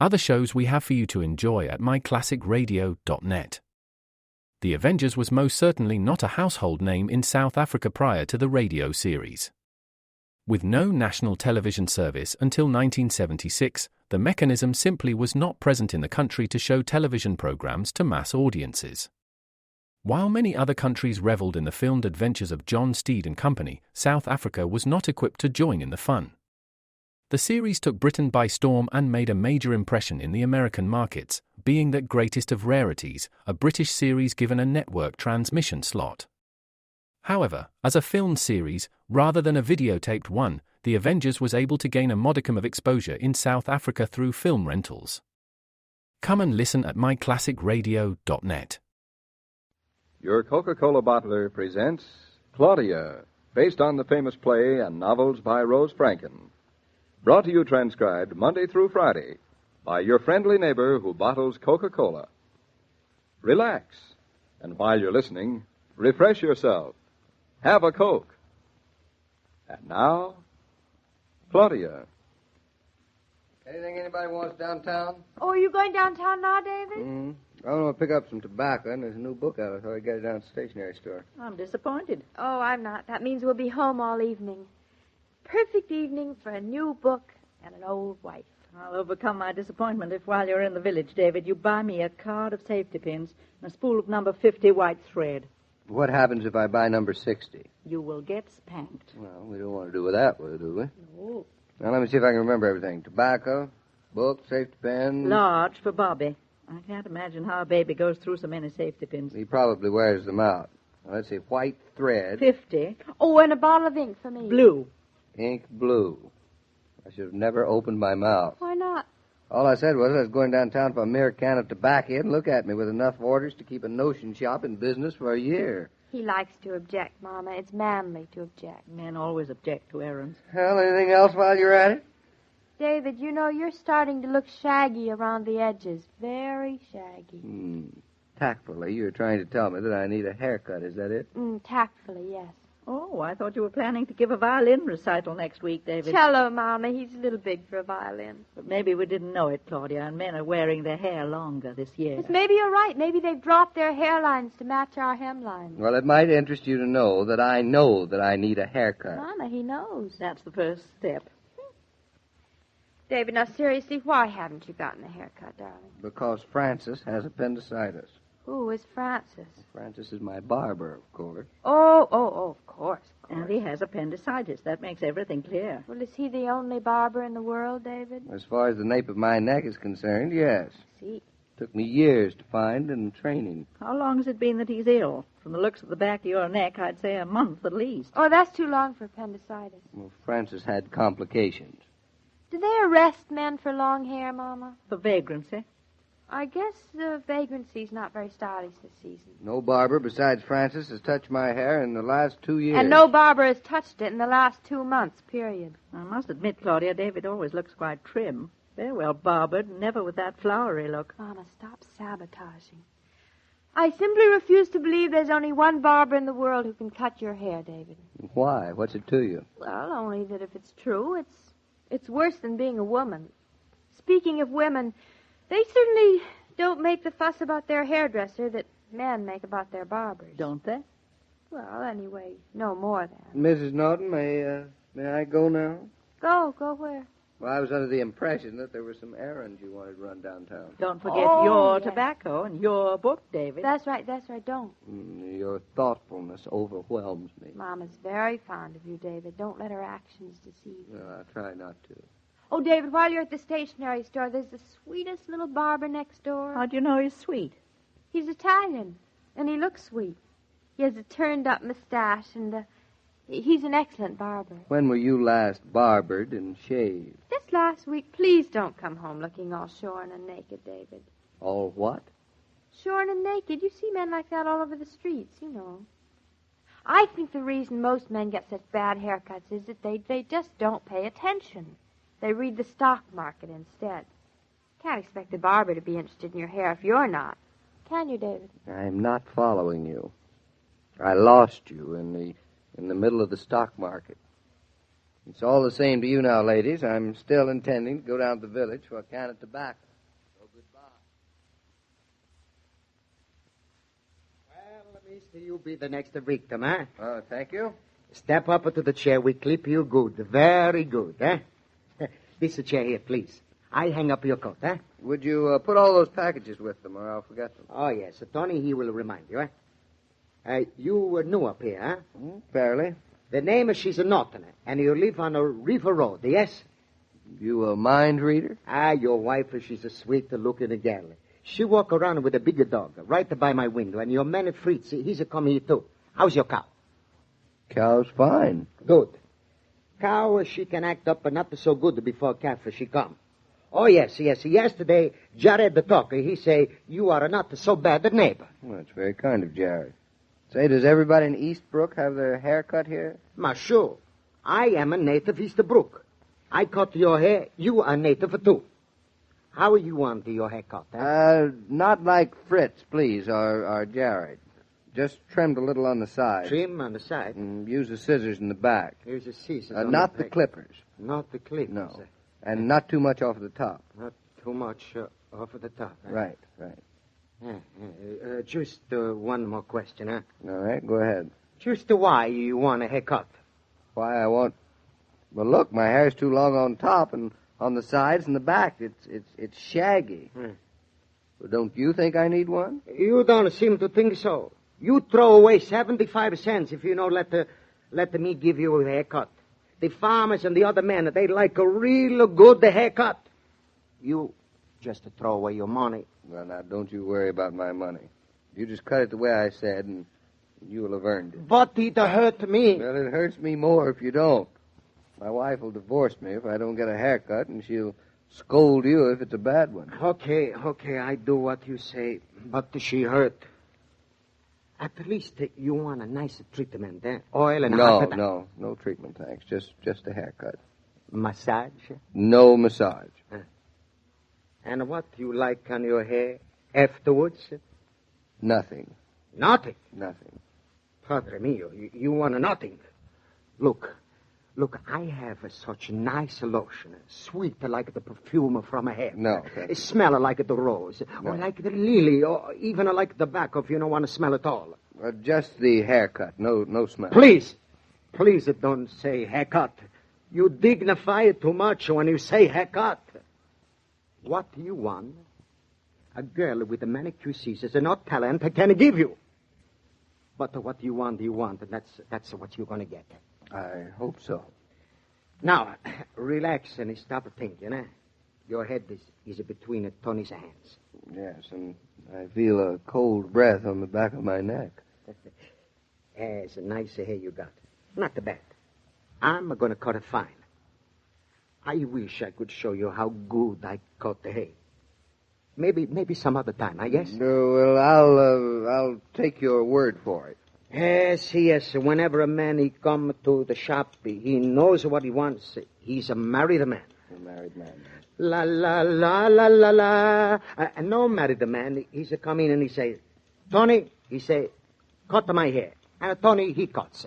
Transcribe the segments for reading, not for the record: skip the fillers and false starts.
other shows we have for you to enjoy at myclassicradio.net. The Avengers was most certainly not a household name in South Africa prior to the radio series. With no national television service until 1976, the mechanism simply was not present in the country to show television programs to mass audiences. While many other countries reveled in the filmed adventures of John Steed and company, South Africa was not equipped to join in the fun. The series took Britain by storm and made a major impression in the American markets, being that greatest of rarities, a British series given a network transmission slot. However, as a filmed series, rather than a videotaped one, The Avengers was able to gain a modicum of exposure in South Africa through film rentals. Come and listen at myclassicradio.net. Your Coca-Cola bottler presents Claudia, based on the famous play and novels by Rose Franken. Brought to you transcribed Monday through Friday by your friendly neighbor who bottles Coca-Cola. Relax, and while you're listening, refresh yourself. Have a Coke. And now, Claudia. Anything anybody wants downtown? Oh, are you going downtown now, David? I want to pick up some tobacco, and there's a new book out. I thought I'd get it down at the stationery store. I'm disappointed. Oh, I'm not. That means we'll be home all evening. Perfect evening for a new book and an old wife. I'll overcome my disappointment if while you're in the village, David, you buy me a card of safety pins and a spool of number 50 white thread. What happens if I buy number 60? You will get spanked. Well, we don't want to do with that, do we? No. Now, let me see if I can remember everything. Tobacco, book, safety pin. Large for Bobby. I can't imagine how a baby goes through so many safety pins. He probably wears them out. Now, let's see, white thread. 50. Oh, and a bottle of ink for me. Blue. Ink blue. I should have never opened my mouth. Why not? All I said was I was going downtown for a mere can of tobacco, and look at me with enough orders to keep a notion shop in business for a year. He likes to object, Mama. It's manly to object. Men always object to errands. Well, anything else while you're at it? David, you know, you're starting to look shaggy around the edges. Very shaggy. Tactfully, you're trying to tell me that I need a haircut, is that it? Tactfully, yes. Oh, I thought you were planning to give a violin recital next week, David. Cello, Mama. He's a little big for a violin. But maybe we didn't know it, Claudia, and men are wearing their hair longer this year. Yes, maybe you're right. Maybe they've dropped their hairlines to match our hemlines. Well, it might interest you to know that I need a haircut. Mama, he knows. That's the first step. David, now seriously, why haven't you gotten a haircut, darling? Because Francis has appendicitis. Who is Francis? Francis is my barber, of course. Oh, of course. And he has appendicitis. That makes everything clear. Well, is he the only barber in the world, David? As far as the nape of my neck is concerned, yes. See? Took me years to find and train him. How long has it been that he's ill? From the looks of the back of your neck, I'd say a month at least. Oh, that's too long for appendicitis. Well, Francis had complications. Do they arrest men for long hair, Mama? For vagrancy. I guess vagrancy's not very stylish this season. No barber besides Francis has touched my hair in the last 2 years. And no barber has touched it in the last 2 months, period. I must admit, Claudia, David always looks quite trim. Very well barbered, never with that flowery look. Mama, stop sabotaging. I simply refuse to believe there's only one barber in the world who can cut your hair, David. Why? What's it to you? Well, only that if it's true, it's worse than being a woman. Speaking of women, they certainly don't make the fuss about their hairdresser that men make about their barbers. Don't they? Well, anyway, no more than. Mrs. Norton, may I go now? Go where? Well, I was under the impression that there were some errands you wanted run downtown. Don't forget Oh, your yes. tobacco and your book, David. That's right, don't. Your thoughtfulness overwhelms me. Mama's very fond of you, David. Don't let her actions deceive you. Well, I'll try not to. Oh, David, while you're at the stationery store, there's the sweetest little barber next door. How do you know he's sweet? He's Italian, and he looks sweet. He has a turned-up mustache, and he's an excellent barber. When were you last barbered and shaved? Just last week. Please don't come home looking all shorn and naked, David. All what? Shorn and naked. You see men like that all over the streets, you know. I think the reason most men get such bad haircuts is that they just don't pay attention. They read the stock market instead. Can't expect the barber to be interested in your hair if you're not. Can you, David? I'm not following you. I lost you in the middle of the stock market. It's all the same to you now, ladies. I'm still intending to go down to the village for a can of tobacco. So goodbye. Well, mister, you be the next victim, huh? Thank you. Step up to the chair. We clip you good. Very good, huh? This chair here, please. I hang up your coat, huh? Would you put all those packages with them, or I'll forget them? Oh, yes. Tony, he will remind you, huh? You were new up here, huh? Fairly. The name is she's a Northerner, and you live on a river road, yes? You a mind reader? Your wife, she's a sweet-looking gal. She walk around with a bigger dog right by my window, and your man Fritz, he's a come here, too. How's your cow? Cow's fine. Good. Cow, she can act up not so good before calf she come. Oh, yes. Yesterday, Jared the talker, he say, you are not so bad a neighbor. Well, that's very kind of Jared. Say, does everybody in Eastbrook have their hair cut here? Ma, sure. I am a native Eastbrook. I cut your hair. You are native, too. How you want your hair cut, huh? Not like Fritz, please, or Jared. Just trimmed a little on the side. Trim on the side? Use the scissors in the back. Here's the scissors. Not the clippers. Not the clippers. No. And not too much off the top. Not too much off of the top. Huh? Right. Just one more question, huh? All right, go ahead. Just why you want a haircut? Why I want... Well, look, my hair's too long on top and on the sides and the back. It's shaggy. Well, don't you think I need one? You don't seem to think so. You throw away 75 cents if you don't let me give you a haircut. The farmers and the other men, they like a real good haircut. You just throw away your money. Well, now, don't you worry about my money. You just cut it the way I said, and you will have earned it. But it hurt me. Well, it hurts me more if you don't. My wife will divorce me if I don't get a haircut, and she'll scold you if it's a bad one. Okay, I do what you say, but she hurt. At least you want a nice treatment, eh? Oil and hot... No treatment, thanks. Just a haircut. Massage? No massage. And what you like on your hair afterwards? Nothing. Nothing? Nothing. Padre mio, you want nothing. Look, I have such nice lotion, sweet like the perfume from a hair. No. It smell like the rose, or like the lily, or even like the back if you don't want to smell at all. Just the haircut, no smell. Please don't say haircut. You dignify it too much when you say haircut. What do you want? A girl with a manicure scissors and not talent can give you. But what you want, and that's what you're going to get. I hope so. Now, relax and stop thinking, eh? Your head is between Tony's hands. Yes, and I feel a cold breath on the back of my neck. It's a nice hair you got. Not bad. I'm going to cut it fine. I wish I could show you how good I cut the hair. Maybe some other time, I guess. Well, I'll take your word for it. Yes. Whenever a man he come to the shop, he knows what he wants. He's a married man. A married man. La la la la la la. No married man. He's come in and he say, Tony, he say, cut my hair. And Tony, he cuts.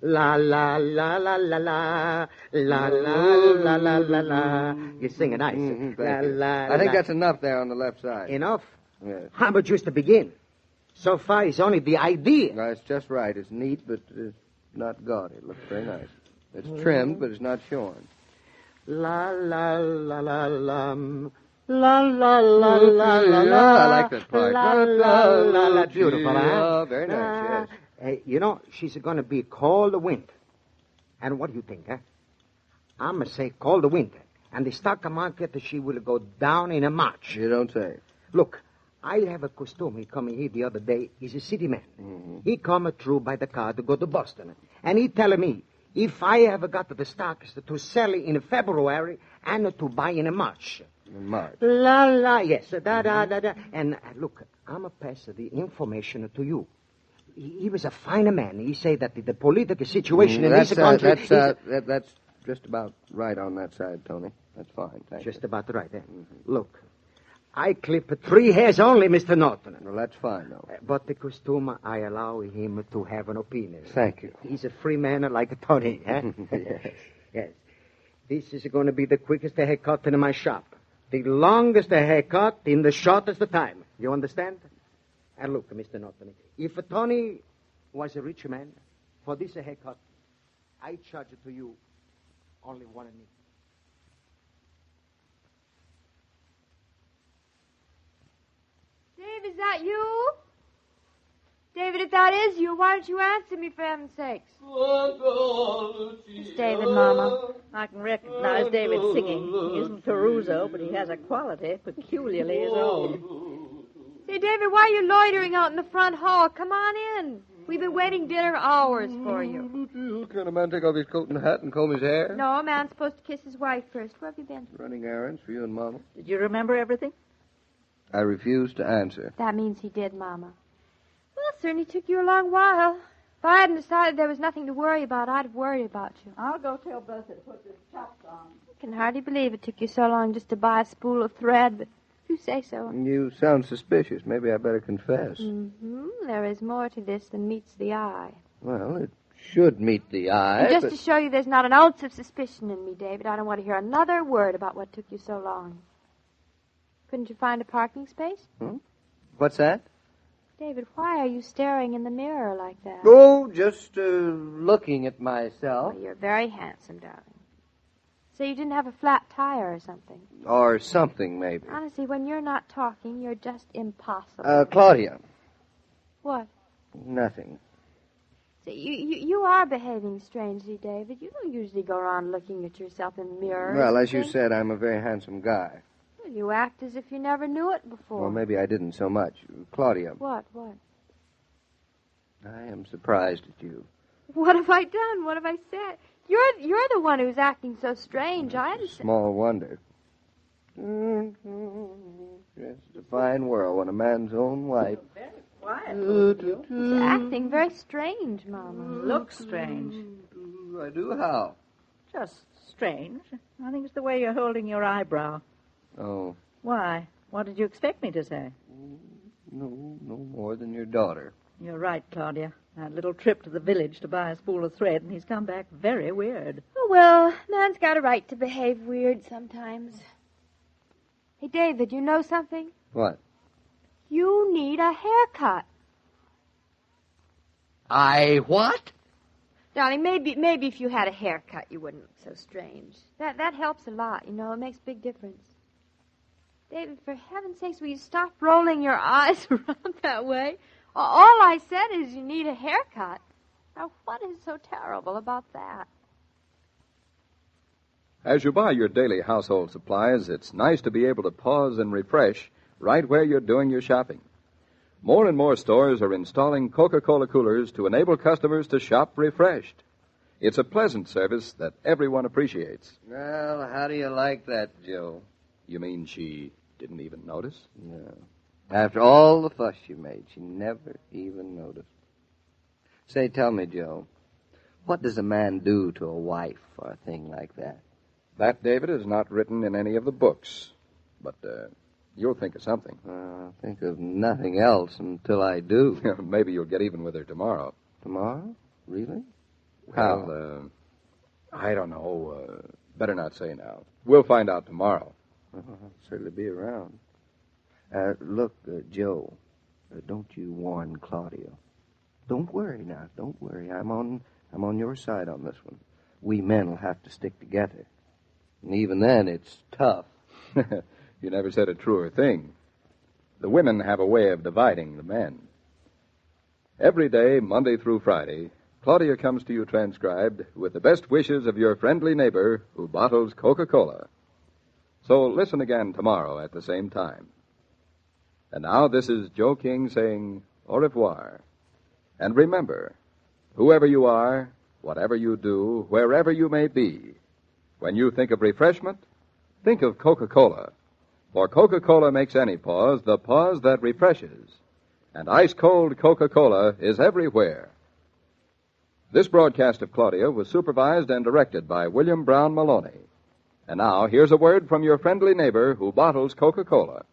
La la la la la la la la la la la la. You sing it nice. La, la, I think that's enough there on the left side. Enough? Yes. How about just to begin? So far, it's only the idea. No, it's just right. It's neat, but it's not gaudy. It looks very nice. It's trimmed, but it's not shorn. La la la la la. La la la la la la. I like that part. La la la la. Beautiful, huh? Oh, very nice, yes. Hey, she's going to be called the wind. And what do you think, huh? I'm going to say called the wind. And the stock market, she will go down in a March. You don't say. Look, I have a costume. He come here the other day. He's a city man. Mm-hmm. He come through by the car to go to Boston. And he tell me, if I ever got the stocks to sell in February and to buy in March. In March. La, la, yes. Da. And look, I'm going to pass the information to you. He was a fine man. He say that the political situation in this country... That's just about right on that side, Tony. That's fine, thank you. Just about right, eh? Mm-hmm. Look, I clip 3 hairs only, Mr. Norton. Well, that's fine, though. But the costume, I allow him to have an opinion. Thank you. He's a free man like Tony, eh? Yes. Yes. This is going to be the quickest haircut in my shop. The longest haircut in the shortest time. You understand? And look, Mr. Norton, if Tony was a rich man, for this haircut, I charge it to you only one nickel. Dave, is that you? David, if that is you, why don't you answer me, for heaven's sakes? It's David, Mama. I can recognize David's singing. He isn't Caruso, but he has a quality peculiarly his own. Say, David, why are you loitering out in the front hall? Come on in. We've been waiting dinner hours for you. Can a man take off his coat and hat and comb his hair? No, a man's supposed to kiss his wife first. Where have you been? Running errands for you and Mama. Did you remember everything? I refuse to answer. That means he did, Mama. Well, it certainly took you a long while. If I hadn't decided there was nothing to worry about, I'd have worried about you. I'll go tell Bertha to put the chops on. I can hardly believe it took you so long just to buy a spool of thread, but you say so. You sound suspicious. Maybe I better confess. Mm-hmm. There is more to this than meets the eye. Well, it should meet the eye, And just but... to show you there's not an ounce of suspicion in me, David, I don't want to hear another word about what took you so long. Couldn't you find a parking space? What's that? David, why are you staring in the mirror like that? Oh, just looking at myself. Oh, you're very handsome, darling. So you didn't have a flat tire or something? Or something, maybe. Honestly, when you're not talking, you're just impossible. Claudia. What? Nothing. See, you are behaving strangely, David. You don't usually go around looking at yourself in the mirror. Well, as you said, I'm a very handsome guy. Well, you act as if you never knew it before. Well, maybe I didn't so much. Claudia. What? I am surprised at you. What have I done? What have I said? You're the one who's acting so strange. I hadn't said... Small wonder. Yes, it's a fine world when a man's own wife. Very quiet. He's acting very strange, Mama. Looks strange. I do how? Just strange. I think it's the way you're holding your eyebrow. Oh. Why? What did you expect me to say? No more than your daughter. You're right, Claudia. That little trip to the village to buy a spool of thread, and he's come back very weird. Oh, well, man's got a right to behave weird sometimes. Hey, David, you know something? What? You need a haircut. I what? Darling, maybe if you had a haircut, you wouldn't look so strange. That helps a lot, you know. It makes a big difference. David, for heaven's sakes, will you stop rolling your eyes around that way? All I said is you need a haircut. Now, what is so terrible about that? As you buy your daily household supplies, it's nice to be able to pause and refresh right where you're doing your shopping. More and more stores are installing Coca-Cola coolers to enable customers to shop refreshed. It's a pleasant service that everyone appreciates. Well, how do you like that, Joe? You mean she didn't even notice? No. After all the fuss you made, she never even noticed. Say, tell me, Joe, what does a man do to a wife for a thing like that? That, David, is not written in any of the books. But you'll think of something. I'll think of nothing else until I do. Maybe you'll get even with her tomorrow. Tomorrow? Really? How? Well, I don't know. Better not say now. We'll find out tomorrow. I'll certainly be around. Look, Joe, don't you warn Claudia. Don't worry now. Don't worry. I'm on your side on this one. We men will have to stick together. And even then, it's tough. You never said a truer thing. The women have a way of dividing the men. Every day, Monday through Friday, Claudia comes to you transcribed with the best wishes of your friendly neighbor who bottles Coca-Cola. So listen again tomorrow at the same time. And now this is Joe King saying au revoir. And remember, whoever you are, whatever you do, wherever you may be, when you think of refreshment, think of Coca-Cola. For Coca-Cola makes any pause the pause that refreshes. And ice-cold Coca-Cola is everywhere. This broadcast of Claudia was supervised and directed by William Brown Maloney. And now, here's a word from your friendly neighbor who bottles Coca-Cola.